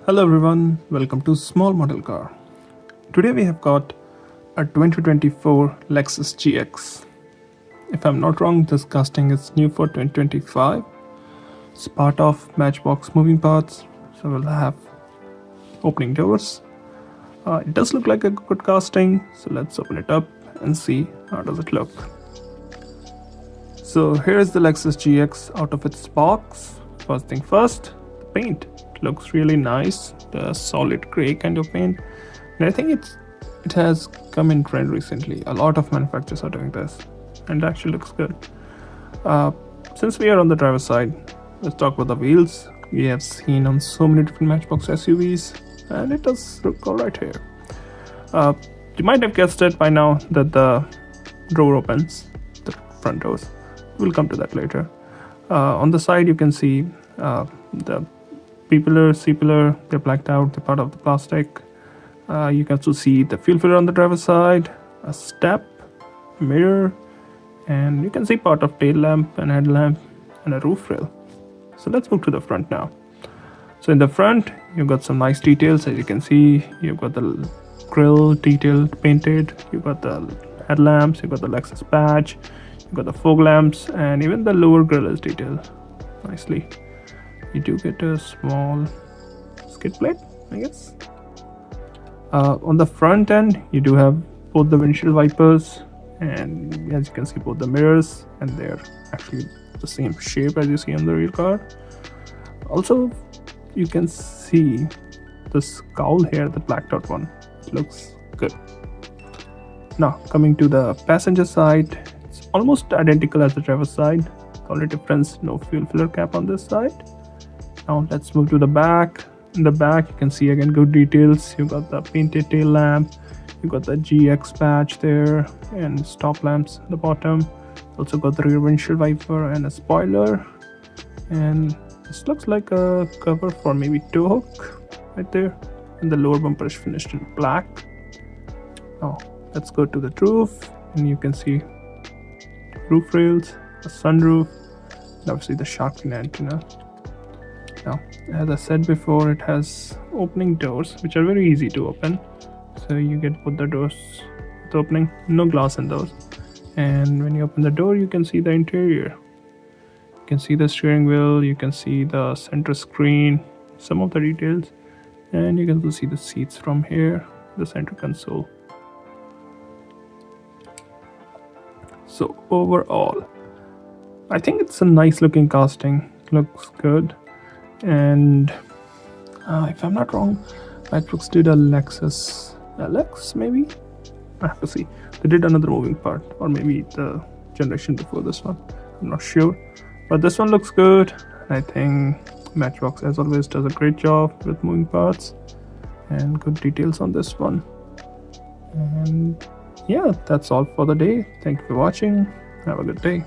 Hello everyone, welcome to Small Model Car. Today we have got a 2024 Lexus GX. If I'm not wrong, this casting is new for 2025. It's part of Matchbox moving parts, so we'll have opening doors. It does look like a good casting, so let's open it up and see how does it look. So here's the Lexus GX out of its box. First thing first, the paint. It looks really nice, the solid gray kind of paint, and I think it has come in trend recently. A lot of manufacturers are doing this, and it actually looks good. Since we are on the driver's side, let's talk about the wheels. We have seen on so many different Matchbox SUVs, and it does look alright here. You might have guessed it by now that the door opens, the front doors. We'll come to that later. On the side, you can see the B-pillar, C-pillar, they're blacked out, they're part of the plastic. You can also see the fuel filler on the driver's side, a step, a mirror, and you can see part of tail lamp and headlamp and a roof rail. So let's move to the front now. So in the front, you've got some nice details. As you can see, you've got the grille detailed, painted, you've got the headlamps, you've got the Lexus badge, you've got the fog lamps, and even the lower grille is detailed nicely. You do get a small skid plate, I guess. On the front end, you do have both the windshield wipers, and as you can see, both the mirrors, and they're actually the same shape as you see on the rear car. Also, you can see the scowl here, the blacked out one. It looks good. Now, coming to the passenger side, it's almost identical as the driver's side. The only difference, no fuel filler cap on this side. Now let's move to the back. In the back, you can see again good details. You got the painted tail lamp, you got the GX badge there, and stop lamps at the bottom. Also got the rear windshield wiper and a spoiler. And this looks like a cover for maybe tow hook right there. And the lower bumper is finished in black. Now let's go to the roof, and you can see roof rails, a sunroof, and obviously the shark fin antenna. Now, as I said before, it has opening doors, which are very easy to open. So you get both the doors with opening, no glass in those. And when you open the door, you can see the interior. You can see the steering wheel, you can see the center screen, some of the details, and you can also see the seats from here, the center console. So overall, I think it's a nice looking casting, looks good. And if I'm not wrong, Matchbox did a Lexus LX, maybe? I have to see. They did another moving part, or maybe the generation before this one. I'm not sure. But this one looks good. I think Matchbox, as always, does a great job with moving parts and good details on this one. And yeah, that's all for the day. Thank you for watching. Have a good day.